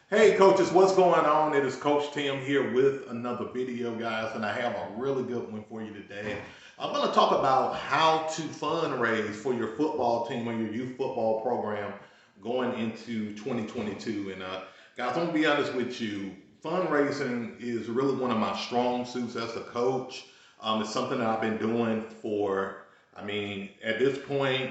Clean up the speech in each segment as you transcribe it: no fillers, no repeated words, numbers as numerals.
Hey coaches, what's going on? It is Coach Tim here with another video, guys, and I have a really good one for you today. I'm going to talk about how to fundraise for your football team or your youth football program going into 2022. And guys, I'm going to be honest with you. Fundraising is really one of my strong suits as a coach. It's something that I've been doing for, at this point,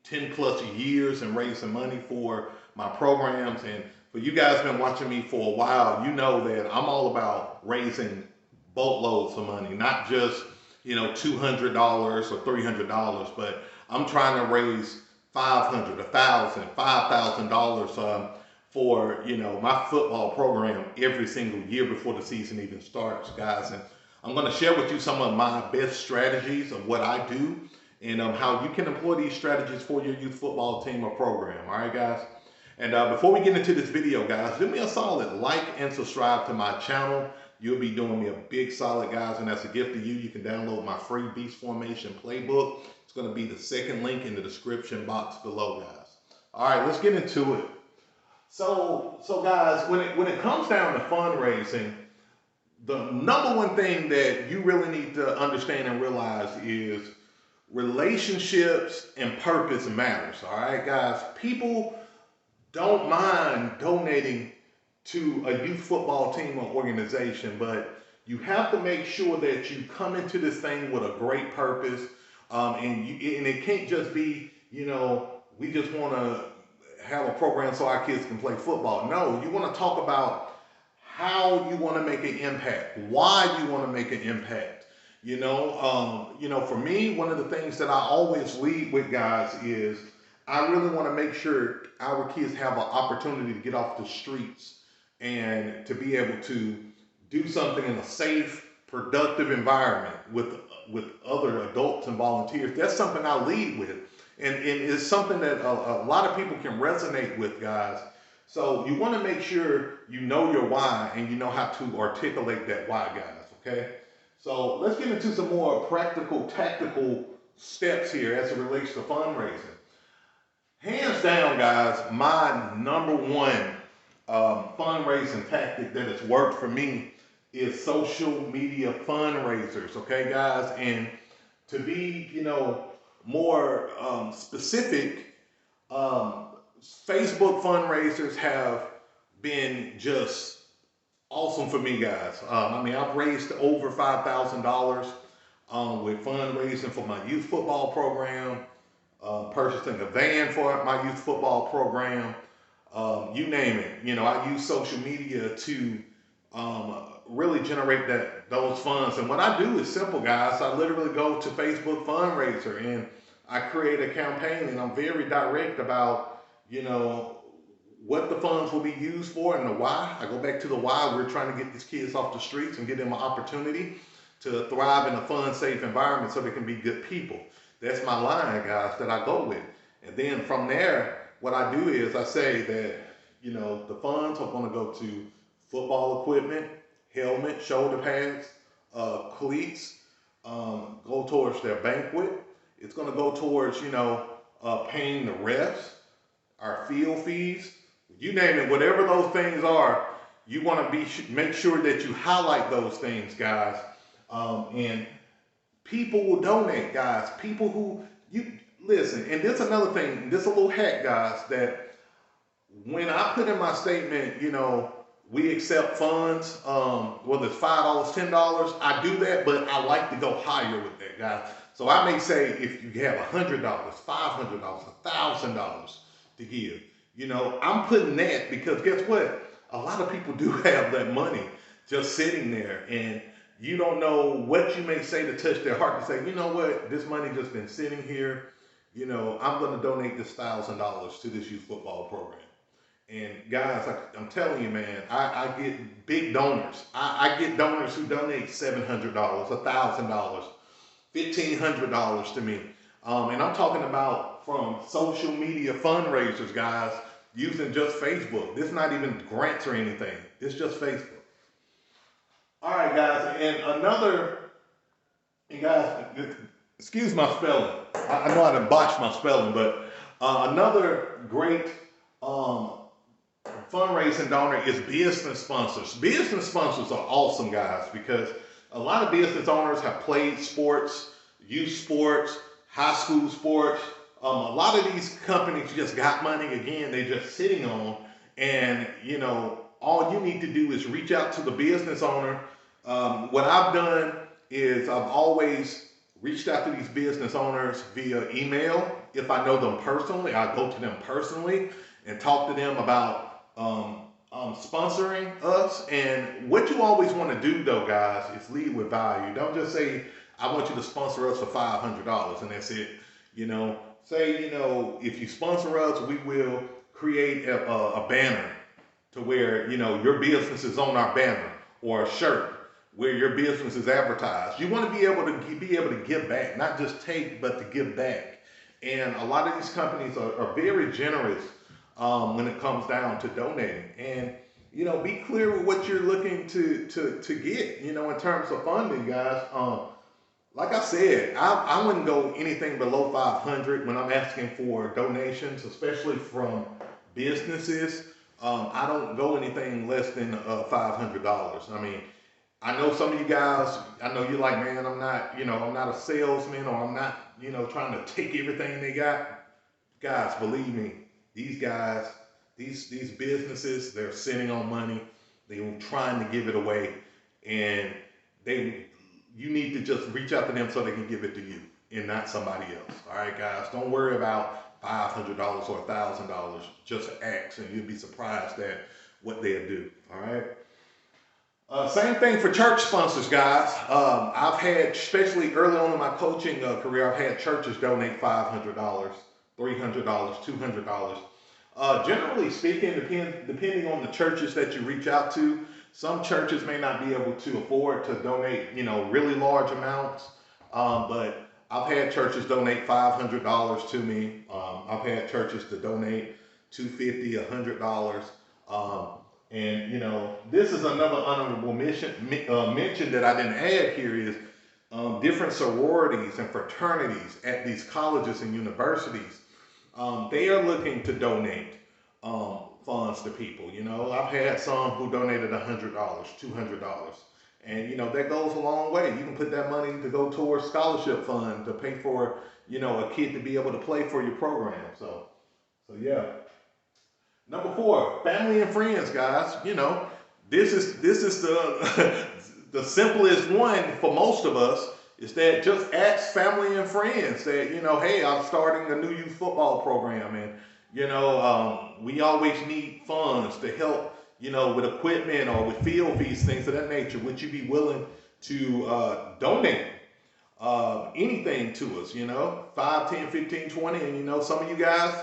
10 plus years and raising money for my programs. And for you guys been watching me for a while, you know that I'm all about raising boatloads of money, not just, $200 or $300, but I'm trying to raise 500, 1,000, $5,000 for, my football program every single year before the season even starts, guys. And I'm going to share with you some of my best strategies of what I do and how you can employ these strategies for your youth football team or program. All right, guys. And before we get into this video, guys, do me a solid, like and subscribe to my channel. You'll be doing me a big solid, guys, and that's a gift to you. You can download my free Beast Formation Playbook. It's going to be the second link in the description box below, guys. All right, let's get into it. So guys, when it comes down to fundraising, the number one thing that you really need to understand and realize is relationships and purpose matters. All right, guys, people don't mind donating to a youth football team or organization, but you have to make sure that you come into this thing with a great purpose, and it can't just be, we just want to have a program so our kids can play football. No, you want to talk about how you want to make an impact, why you want to make an impact. For me, one of the things that I always lead with, guys, is I really want to make sure our kids have an opportunity to get off the streets and to be able to do something in a safe, productive environment with other adults and volunteers. That's something I lead with. And it's something that a lot of people can resonate with, guys. So you want to make sure you know your why and you know how to articulate that why, guys, okay? So let's get into some more practical, tactical steps here as it relates to fundraising. Hands down, guys, my number one fundraising tactic that has worked for me is social media fundraisers, okay, guys? And to be, more specific, Facebook fundraisers have been just awesome for me, guys. I've raised over $5,000 with fundraising for my youth football program, purchasing a van for my youth football program, you name it. I use social media to really generate those funds. And what I do is simple, guys. I literally go to Facebook fundraiser and I create a campaign, and I'm very direct about, what the funds will be used for and the why. I go back to the why. We're trying to get these kids off the streets and get them an opportunity to thrive in a fun, safe environment so they can be good people. That's my line, guys, that I go with. And then from there, what I do is I say that, the funds are going to go to football equipment, helmet, shoulder pads, cleats, go towards their banquet. It's going to go towards, paying the refs, our field fees, you name it, whatever those things are, you want to make sure that you highlight those things, guys. And people will donate, guys. People who, you listen, and this another thing, this a little hack, guys, that when I put in my statement, we accept funds, whether it's $5, $10, I do that, but I like to go higher with that, guys. So I may say if you have $100, $500, $1,000 to give, I'm putting that because guess what? A lot of people do have that money just sitting there, and you don't know what you may say to touch their heart to say, you know what, this money just been sitting here. I'm going to donate this $1,000 to this youth football program. And guys, I'm telling you, man, I get big donors. I get donors who donate $700, $1,000, $1,500 to me. And I'm talking about from social media fundraisers, guys, using just Facebook. This is not even grants or anything. It's just Facebook. All right, guys, and guys, excuse my spelling. I know how to botch my spelling, but another great fundraising donor is business sponsors. Business sponsors are awesome, guys, because a lot of business owners have played sports, youth sports, high school sports. A lot of these companies just got money again, they're just sitting on, and all you need to do is reach out to the business owner. What I've done is I've always reached out to these business owners via email. If I know them personally, I go to them personally and talk to them about sponsoring us. And what you always want to do, though, guys, is lead with value. Don't just say, I want you to sponsor us for $500 and that's it. Say, if you sponsor us, we will create a banner to where, your business is on our banner, or a shirt where your business is advertised. You want to be able to give back, not just take, but to give back. And a lot of these companies are very generous when it comes down to donating. And be clear with what you're looking to get, in terms of funding, guys. Like I said, I wouldn't go anything below 500 when I'm asking for donations, especially from businesses. I don't go anything less than $500. I mean, I know some of you guys, I know you're like, man, I'm not a salesman, or I'm not, trying to take everything they got. Guys, believe me, these guys, these businesses, they're sitting on money. They're trying to give it away, and you need to just reach out to them so they can give it to you and not somebody else. All right, guys, don't worry about $500 or $1,000. Just ask, and you'll be surprised at what they'll do. All right. Same thing for church sponsors, guys. I've had, especially early on in my coaching career, I've had churches donate $500, $300, $200. Generally speaking, depending on the churches that you reach out to, some churches may not be able to afford to donate, really large amounts. But I've had churches donate $500 to me. I've had churches to donate $250, $100. And this is another honorable mention that I didn't add here is different sororities and fraternities at these colleges and universities. They are looking to donate funds to people. I've had some who donated $100, $200, and that goes a long way. You can put that money to go towards scholarship fund to pay for a kid to be able to play for your program. So yeah. Number 4, family and friends, guys. This is the the simplest one for most of us, is that just ask family and friends that, hey, I'm starting a new youth football program, and we always need funds to help, with equipment or with field fees, things of that nature. Would you be willing to donate anything to us, 5, 10, 15, 20? And some of you guys,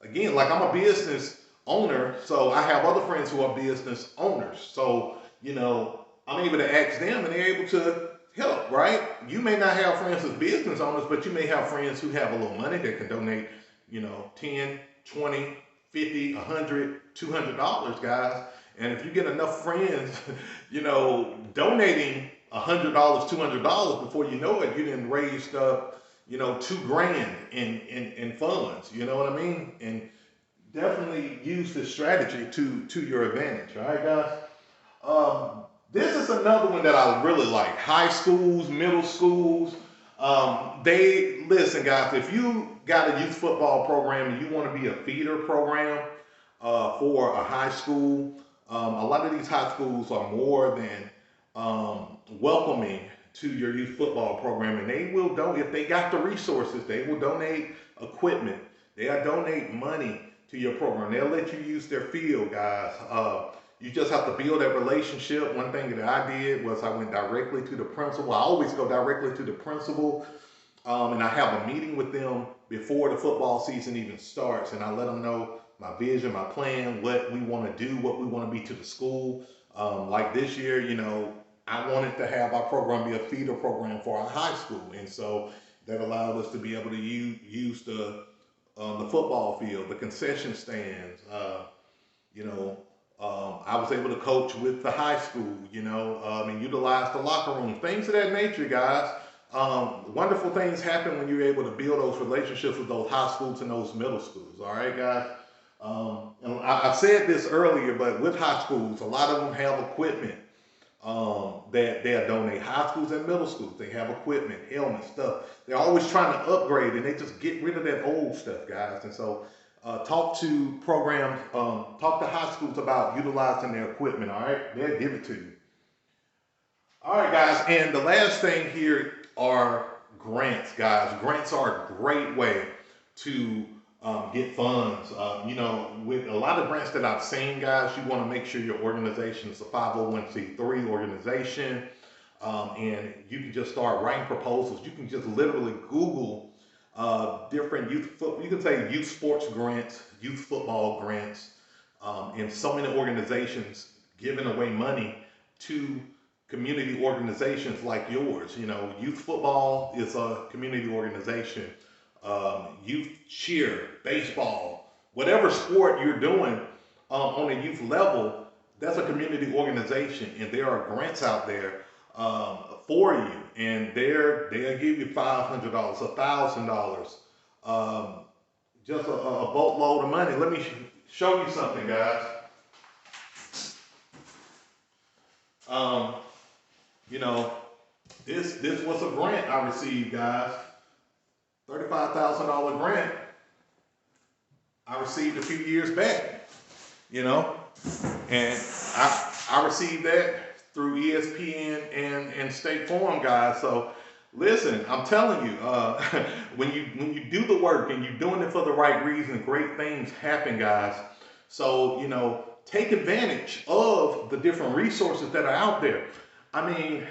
again, like, I'm a business owner, so I have other friends who are business owners. So, I'm able to ask them, and they're able to help, right? You may not have friends as business owners, but you may have friends who have a little money that can donate, 10, 20, 50, 100, $200, guys. And if you get enough friends, donating $100, $200, before you know it, you done raised up, $2,000 in funds. You know what I mean? And definitely use this strategy to your advantage. All right, guys. This is another one that I really like. High schools, middle schools. Listen, guys, if you got a youth football program and you want to be a feeder program for a high school, a lot of these high schools are more than welcoming to your youth football program, and they will donate. If they got the resources, they will donate equipment. They'll donate money to your program. They'll let you use their field, guys. You just have to build that relationship. One thing that I did was I went directly to the principal. I always go directly to the principal, and I have a meeting with them before the football season even starts, and I let them know my vision, my plan, what we want to do, what we want to be to the school. Like this year, I wanted to have our program be a feeder program for our high school, and so that allowed us to be able to use the football field, the concession stands. I was able to coach with the high school, and utilize the locker room, things of that nature, guys. Wonderful things happen when you're able to build those relationships with those high schools and those middle schools. All right, guys. And I said this earlier, but with high schools, a lot of them have equipment that they'll donate. High schools and middle schools, they have equipment, helmets, stuff. They're always trying to upgrade, and they just get rid of that old stuff, guys. And so talk to programs, talk to high schools about utilizing their equipment, all right? They'll give it to you. All right, guys, and the last thing here are grants, guys. Grants are a great way to get funds. You know, with a lot of grants that I've seen, guys, you want to make sure your organization is a 501c3 organization, and you can just start writing proposals. You can just literally Google different you can say youth sports grants, youth football grants, and so many organizations giving away money to community organizations like yours. You know, youth football is a community organization. Youth cheer, baseball, whatever sport you're doing on a youth level, that's a community organization, and there are grants out there for you, and they'll give you $500, $1,000, just a boatload of money. Let me show you something, guys. You know, this was a grant I received, guys. $35,000 grant I received a few years back, you know, and I received that through ESPN and State Farm, guys. So listen, I'm telling you, when you do the work and you're doing it for the right reason, great things happen, guys. So, you know, take advantage of the different resources that are out there. I mean,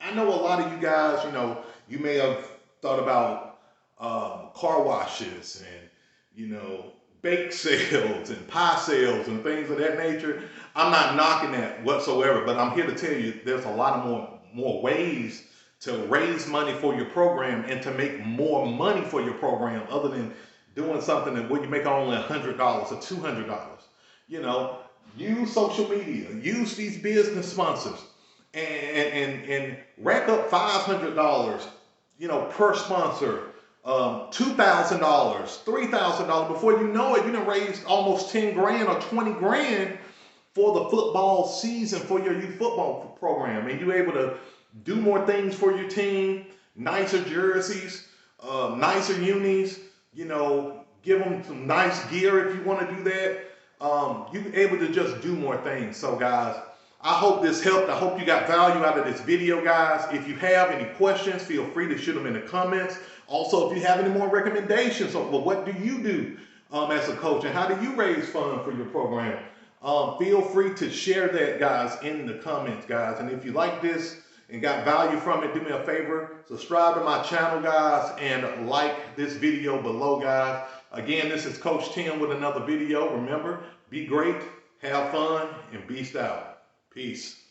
I know a lot of you guys, you know, you may have thought about car washes and, you know, bake sales and pie sales and things of that nature. I'm not knocking that whatsoever, but I'm here to tell you there's a lot of more ways to raise money for your program and to make more money for your program other than doing something that where you make only $100 or $200. You know, use social media, use these business sponsors, and rack up $500, you know, per sponsor, $2,000, $3,000. Before you know it, you done raised almost 10 grand or 20 grand for the football season for your youth football program, and you're able to do more things for your team, nicer jerseys, nicer unis, you know, give them some nice gear if you want to do that. You're able to just do more things. So guys, I hope this helped. I hope you got value out of this video, guys. If you have any questions, feel free to shoot them in the comments. Also, if you have any more recommendations of, well, what do you do as a coach and how do you raise funds for your program? Feel free to share that, guys, in the comments, guys. And if you like this and got value from it, do me a favor, subscribe to my channel, guys, and like this video below, guys. Again, this is Coach Tim with another video. Remember, be great, have fun, and beast out. Peace.